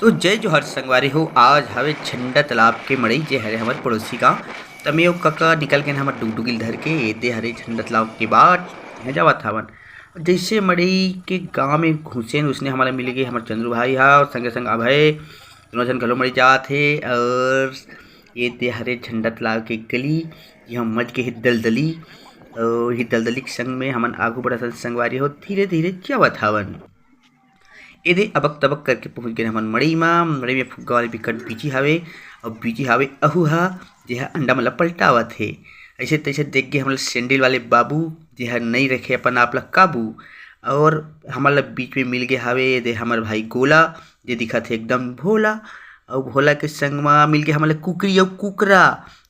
तो जय जोहर संगवारी हो। आज हवे झंडा तालाब के मड़ई जे हरे हमर पड़ोसी गाँव तमे ओ कका निकल के हमर डुगडुगिल धर के एदे हरे झंडा तालाब के बाट है जावत हवन। जैसे मड़ई के गाँव में घुसे उसने हमारा मिल गए हमर चंद्रू भाई हा और संगे संग अभय दोनों जन घलो मड़ई जात हे। और ये दे हरे झंडा तालाब के गली यहाँ मज के ही दलदली और ही दलदली के संग में हमन आगू बढ़त संगवारी हो धीरे धीरे जावत हवन। एदे अबक तबक करके पहुंच गए हमन मड़ई में फुग्गा वाले बिकट बीजी हवे और बीजी हवे अहू हा जेहा अंडा मतलब पलटावत हे। ऐसे तैसे देख के हमन सैंडल वाले बाबू जेहा नहीं रखे अपन आप ला काबू और हमन ला बीच में मिल गए हवे दे हमर भाई गोला जे दिखत हे एकदम भोला और भोला के संग में मिल गए हमन ला कुकरी और कुकरा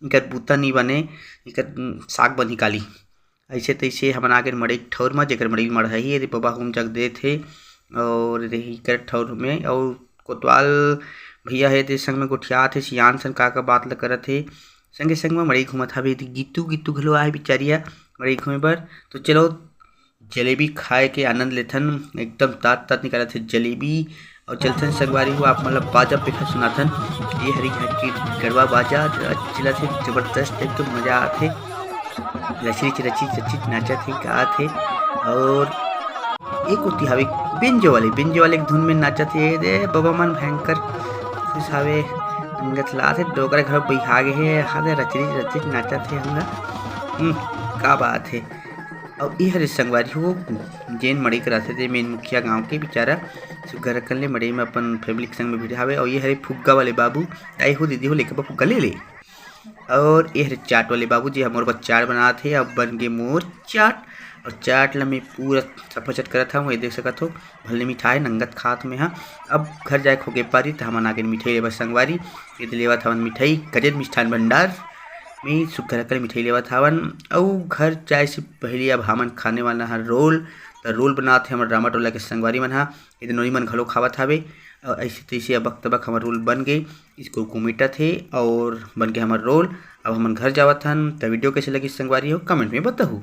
इनकर बूता नहीं बने इनकर साग बनी काली। ऐसे तैसे हमन आगे मड़ई ठौर में जेकर मड़ई मड़ही रे बाबा हम जग दे थे और रही कर ठौर में और कोतवाल भैया है ते संग में गोठिया थे सियान सन का बात ल करत हे। संगे संग में मड़ई घूमत हवे गीतू गीतू घलो आए बिचारिया मड़ई घूमे बर। तो चलो जलेबी खाए के आनंद लेथन एकदम तात तात निकालत हे जलेबी और चलथन संगवारी हो आप मतलब बाजा पेखा सुनाथन ये हरी घाट की गरबा बाजा चलत हे जबरदस्त एकदम मजा आथे लचरी रची चची नाचत हे गात हे। और एक होती हवे बेंजो वाले धुन में नाचत हे दे बाबा मन भयंकर खुश हवे अंगत लात हे डोकरा घर बैठा गे हे हादे रचरी नाचत हे हमला का बात है। और ये हरे संगवारी हो जेन मड़ई कराथे ते मेन मुखिया गांव के बेचारा सुगर कर ले मड़ई में अपन फैमिली के संग में भिड़े हवे। और ये हरे फुग्गा वाले बाबू आई हो दीदी हो लेके फुग्गा ले ले। और ये हरे चाट वाले बाबू जी हमर चाट बनाते हे अब बन गे मोर चाट और चाट ला मैं पूरा सफाचट करत हूँ। ये देख सकत हो भले मिठाई नंगत खात में हाँ अब घर जाए होगे पारी तो हमन आगे मिठाई लेवा संगवारी ये लेवत हवन मिठाई गजब मिष्ठान भंडार में सुखर कर मिठाई लेवत हवन। और घर जाए से पहले अब हमन खाने वाला है रोल तो रोल बनाते हमर रामा टोला के संगवारी मन हा ये नोनी मन घलो खावत हवे। और ऐसे तैसे अबक तबक हमार रोल बन गए इसको कुमिटा थे और बन गए हमार रोल। अब हमन घर जावत हन तो वीडियो कैसे लगी संगवारी हो कमेंट में बताओ।